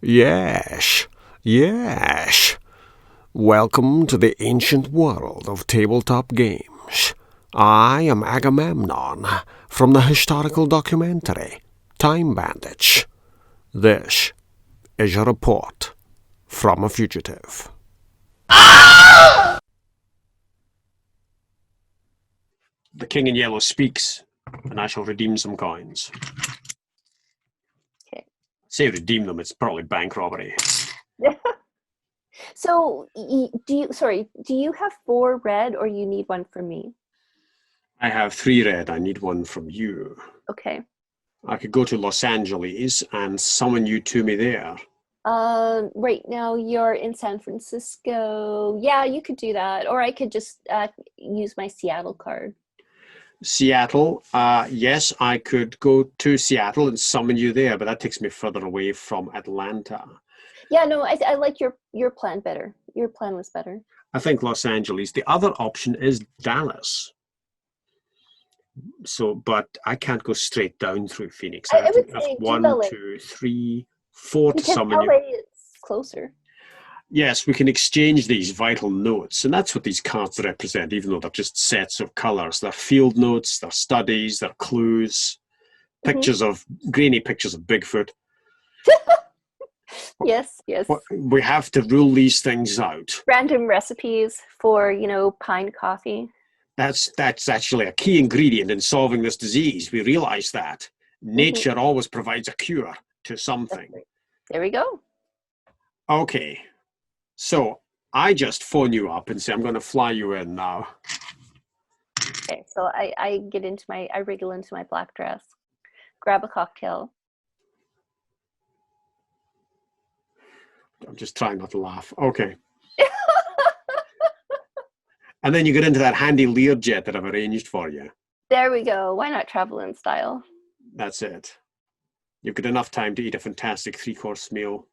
Yes, yes. Welcome to the ancient world of tabletop games. I am Agamemnon from the historical documentary Time Bandits. This is a report from a fugitive. The king in yellow speaks, and I shall redeem some coins. Okay. Say redeem them, it's probably bank robbery. So, do you have 4 red or you need one from me? I have 3 red, I need one from you. Okay. I could go to Los Angeles and summon you to me there. Right now you're in San Francisco. Yeah, you could do that. Or I could just use my Seattle card. Seattle, yes, I could go to Seattle and summon you there, but that takes me further away from Atlanta. Yeah, no, I like your plan better. Your plan was better. I think Los Angeles. The other option is Dallas. So, but I can't go straight down through Phoenix. I I have to would have say do one, LA 2, 3, 4 to because summon you. LA is closer. Yes, we can exchange these vital notes, and that's what these cards represent, even though they're just sets of colors. They're field notes, they're studies, they're clues, Hmm. grainy pictures of Bigfoot. Yes, yes. We have to rule these things out. Random recipes for, pine coffee. That's actually a key ingredient in solving this disease. We realize that Hmm. nature always provides a cure to That's something. right. There we go. Okay, so I just phone you up and say I'm going to fly you in now. Okay, so I wriggle into my black dress, grab a cocktail. I'm just trying not to laugh. Okay. And then you get into that handy Learjet that I've arranged for you. There we go. Why not travel in style? That's it. You've got enough time to eat a fantastic 3-course meal.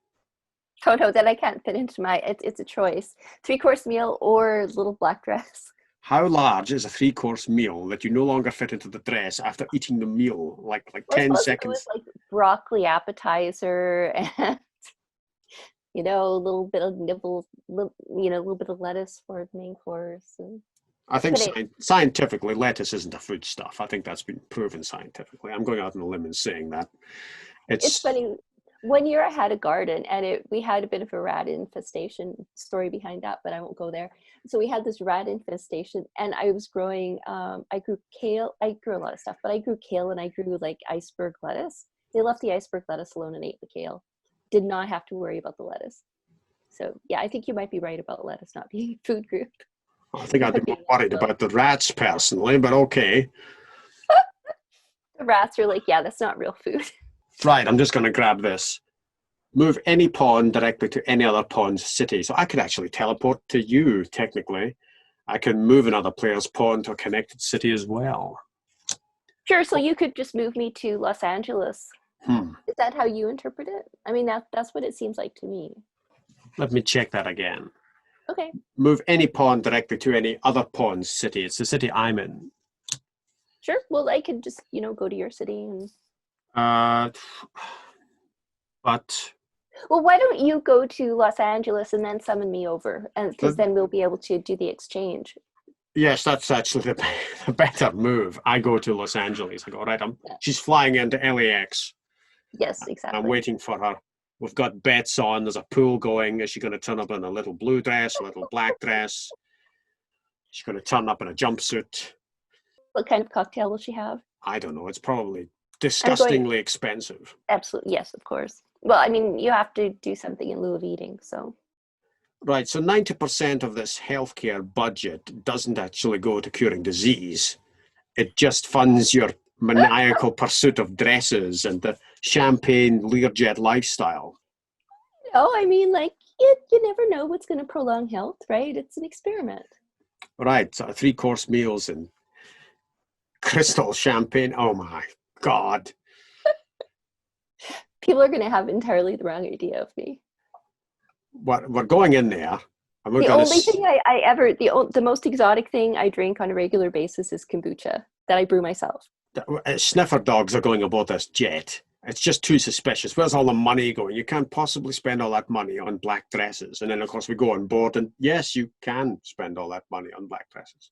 Oh no, then I can't fit into it's a choice. 3-course meal or little black dress. How large is a 3-course meal that you no longer fit into the dress after eating the meal? Like Well, I 10 suppose if it was seconds? like broccoli appetizer and a little bit of a little bit of lettuce for the main course and I think today. scientifically, lettuce isn't a food stuff. I think that's been proven scientifically. I'm going out on a limb and saying that. It's It's, funny. One year I had a garden and we had a bit of a rat infestation story behind that, but I won't go there. So we had this rat infestation and I was growing, I grew kale. I grew a lot of stuff, but I grew kale and I grew like iceberg lettuce. They left the iceberg lettuce alone and ate the kale. Did not have to worry about the lettuce. So yeah, I think you might be right about lettuce not being a food group. I think I'd be Not more being worried so. about the rats personally, but okay. The rats are like, yeah, that's not real food. Right, I'm just going to grab this. Move any pawn directly to any other pawn's city. So I could actually teleport to you, technically. I can move another player's pawn to a connected city as well. Sure, so you could just move me to Los Angeles. Hmm. Is that how you interpret it? I mean, that's what it seems like to me. Let me check that again. Okay, Move any pawn directly to any other pawn's city. It's the city I'm in. sure. Well, I could just, go to your city and. Uh, but Well, why don't you go to Los Angeles and then summon me over, and because the, then we'll be able to do the exchange. yes, that's actually the better move. I go to Los Angeles. I go, right, Yeah. she's flying into LAX. Yes, I'm exactly. waiting for her. We've got bets on. There's a pool going. Is she going to turn up in a little blue dress, a little black dress? She's going to turn up in a jumpsuit. What kind of cocktail will she have? I don't know. It's probably I'm going. disgustingly expensive. Absolutely, yes, of course. Well, I mean, you have to do something in lieu of eating, so. Right. So 90% of this healthcare budget doesn't actually go to curing disease. It just funds your maniacal pursuit of dresses and the champagne Learjet lifestyle. I mean, like, you never know what's going to prolong health, right? It's an experiment. Right. So 3-course meals and crystal champagne. Oh my God. People are going to have entirely the wrong idea of me. We're going in there and we're The going only to. thing I ever, the most exotic thing I drink on a regular basis is kombucha that I brew myself. Sniffer dogs are going aboard this jet. It's just too suspicious. Where's all the money going? You can't possibly spend all that money on black dresses. And then, of course, we go on board, and yes, you can spend all that money on black dresses.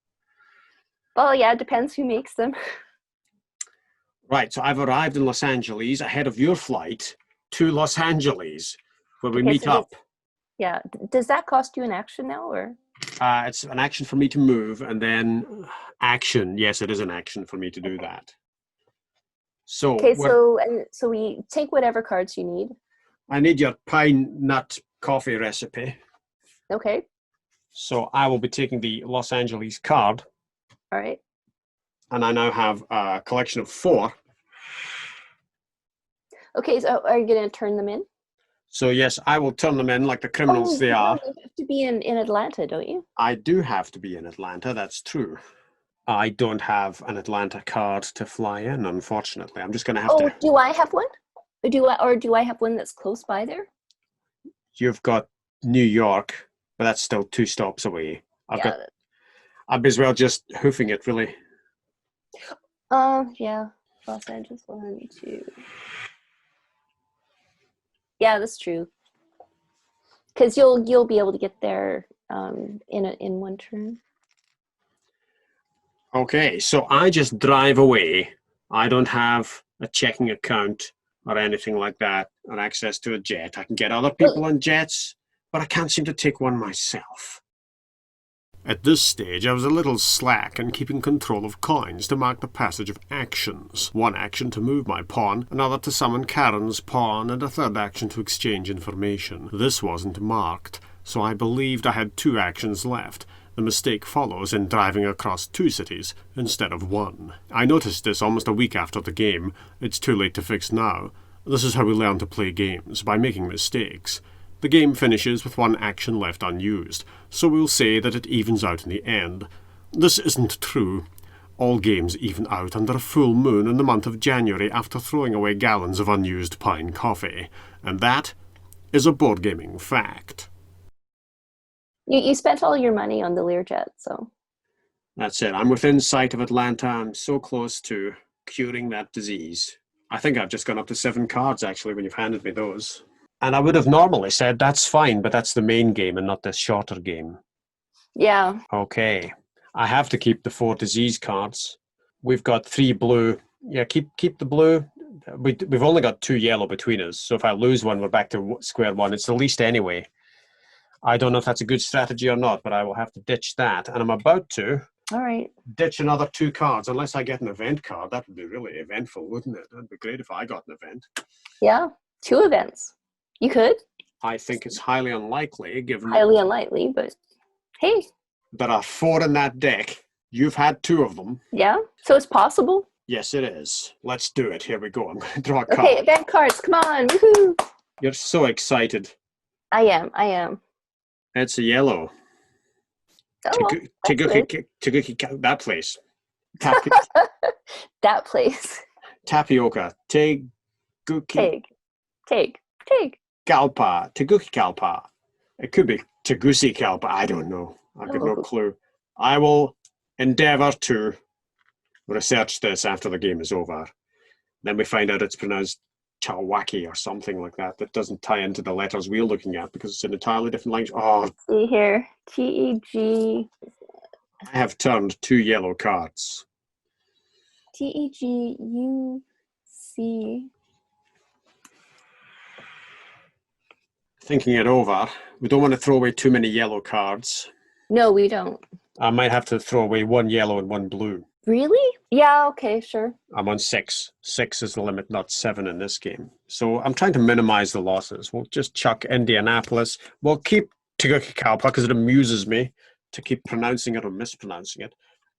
Well, yeah, it depends who makes them. Right, so I've arrived in Los Angeles ahead of your flight to Los Angeles, where we Okay, meet so up. yeah. Does that cost you an action now, or? It's an action for me to move, and then action. Yes, it is an action for me to do that. So Okay, so we take whatever cards you need. I need your pine nut coffee recipe. Okay. So I will be taking the Los Angeles card. All right. And I now have a collection of 4. Okay, so are you going to turn them in? So yes, I will turn them in like the criminals they are. You have to be in Atlanta, don't you? I do have to be in Atlanta, that's true. I don't have an Atlanta card to fly in, unfortunately. I'm just going to have to... Oh, do I have one? Do I have one that's close by there? You've got New York, but that's still 2 stops away. I'd be as well just hoofing it, really. Yeah. Los Angeles, 1, 2. Yeah, that's true. Because you'll be able to get there in one turn. Okay, so I just drive away. I don't have a checking account or anything like that, or access to a jet. I can get other people on jets, but I can't seem to take one myself. At this stage, I was a little slack in keeping control of coins to mark the passage of actions. One action to move my pawn, another to summon Karen's pawn, and a third action to exchange information. This wasn't marked, so I believed I had 2 actions left. The mistake follows in driving across 2 cities instead of 1. I noticed this almost a week after the game. It's too late to fix now. This is how we learn to play games, by making mistakes. The game finishes with 1 action left unused, so we'll say that it evens out in the end. This isn't true. All games even out under a full moon in the month of January after throwing away gallons of unused pine coffee. And that is a board gaming fact. You spent all your money on the Learjet, so... That's it. I'm within sight of Atlanta. I'm so close to curing that disease. I think I've just gone up to 7 cards, actually, when you've handed me those. And I would have normally said, that's fine, but that's the main game and not this shorter game. Yeah. Okay. I have to keep the 4 disease cards. We've got 3 blue. Yeah, keep the blue. We've only got 2 yellow between us, so if I lose one, we're back to square one. It's the least anyway. I don't know if that's a good strategy or not, but I will have to ditch that. And I'm about to ditch another 2 cards, unless I get an event card. That would be really eventful, wouldn't it? That'd be great if I got an event. Yeah, 2 events. You could. I think it's highly unlikely, given... Highly unlikely, but hey. There are 4 in that deck. You've had 2 of them. Yeah, so it's possible. Yes, it is. Let's do it. Here we go. I'm going to draw a card. Okay, event cards. Come on. Woohoo. You're so excited. I am. It's a yellow. Teguki, that place. That place. Tapioca. Teguki. Take. Kalpa. Teguki Kalpa. It could be Tegusi Kalpa. I don't know. I've got no clue. I will endeavour to research this after the game is over. Then we find out it's pronounced Chawaki or something like that. That doesn't tie into the letters we're looking at because it's an entirely different language. Oh, let's see here. T-E-G. I have turned 2 yellow cards. T-E-G-U-C. Thinking it over, we don't want to throw away too many yellow cards. No, we don't. I might have to throw away 1 yellow and 1 blue. Really? Yeah, okay, sure. I'm on 6. 6 is the limit, not 7 in this game. So I'm trying to minimize the losses. We'll just chuck Indianapolis. We'll keep Teguki Kalpa because it amuses me to keep pronouncing it or mispronouncing it.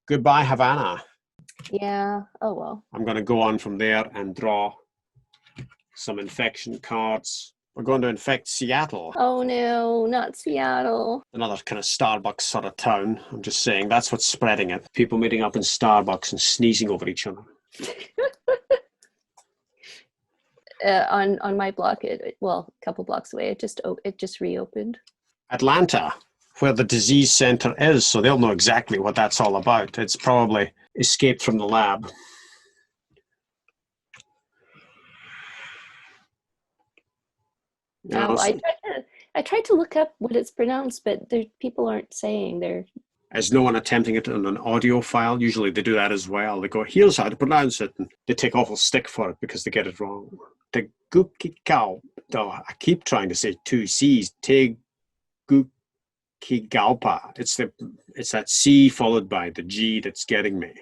Goodbye, Havana. Yeah, oh well. I'm going to go on from there and draw some infection cards. We're going to infect Seattle. Oh no, not Seattle. Another kind of Starbucks sort of town. I'm just saying, that's what's spreading it. People meeting up in Starbucks and sneezing over each other. On my block, a couple blocks away, it just reopened. Atlanta, where the disease center is, so they'll know exactly what that's all about. It's probably escaped from the lab. No, I tried to look up what it's pronounced, but people aren't saying they're. Is no one attempting it on an audio file? Usually they do that as well. They go, here's how to pronounce it, and they take awful stick for it because they get it wrong. Tegukikau. Oh, I keep trying to say two C's. Tegucigalpa. It's that C followed by the G that's getting me.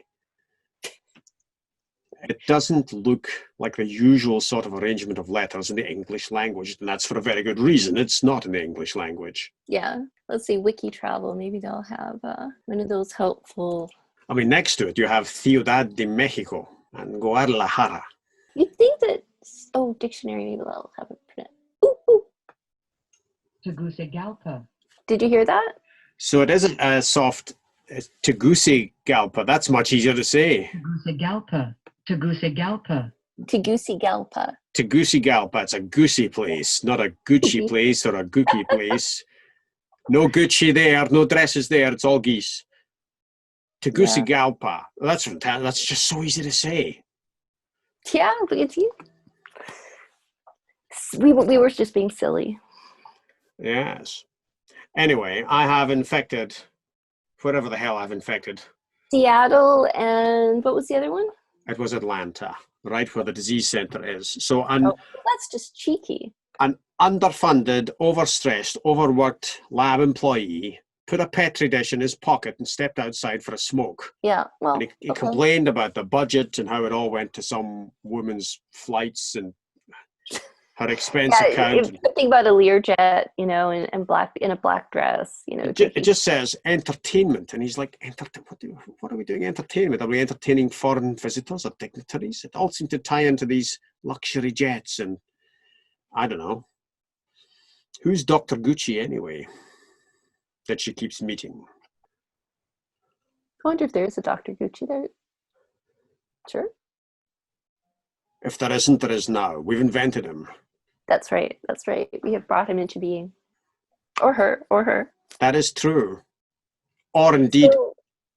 It doesn't look like the usual sort of arrangement of letters in the English language, and that's for a very good reason. It's not in the English language. Yeah, let's see, Wiki Travel. Maybe they'll have one of those helpful. I mean, next to it, you have Ciudad de Mexico and Guadalajara. You'd think that. Oh, dictionary. Maybe they'll have it pronounced. Ooh, ooh. Tegucigalpa. Did you hear that? So it isn't a soft Tegucigalpa. That's much easier to say. Tegucigalpa. Tegucigalpa. Tegucigalpa. Tegucigalpa. It's a goosey place, not a Gucci place or a gookie place. No Gucci there, no dresses there. It's all geese. Tegucigalpa. That's fantastic. That's just so easy to say. Yeah, look at you. We were just being silly. Yes. Anyway, I have infected whatever the hell I've infected. Seattle and what was the other one? It was Atlanta, right where the disease center is. So that's just cheeky. An underfunded, overstressed, overworked lab employee put a Petri dish in his pocket and stepped outside for a smoke. Yeah, well, and he complained about the budget and how it all went to some woman's flights and her expense account. Think about a Learjet, and black in a black dress, It just says entertainment, and he's like, what are we doing? Entertainment? Are we entertaining foreign visitors or dignitaries? It all seemed to tie into these luxury jets, and I don't know. Who's Dr. Gucci anyway? That she keeps meeting. I wonder if there is a Dr. Gucci there. Sure. If there isn't, there is now. We've invented him. That's right. That's right. We have brought him into being. Or her. That is true. Or indeed,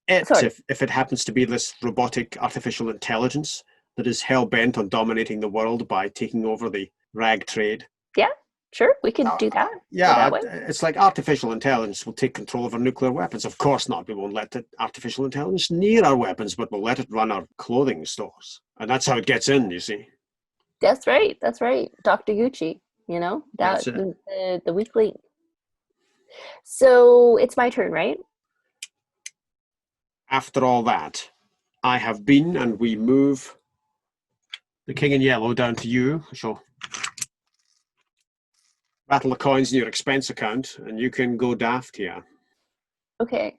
if it happens to be this robotic artificial intelligence that is hell-bent on dominating the world by taking over the rag trade. Yeah, sure. We could do that. Yeah, it's like artificial intelligence will take control of our nuclear weapons. Of course not. We won't let the artificial intelligence near our weapons, but we'll let it run our clothing stores. And that's how it gets in, you see. That's right. That's right. Dr. Gucci, That's the weak link. So it's my turn, right? After all that, I have been, and we move the king in yellow down to you. So rattle the coins in your expense account, and you can go daft here. Okay.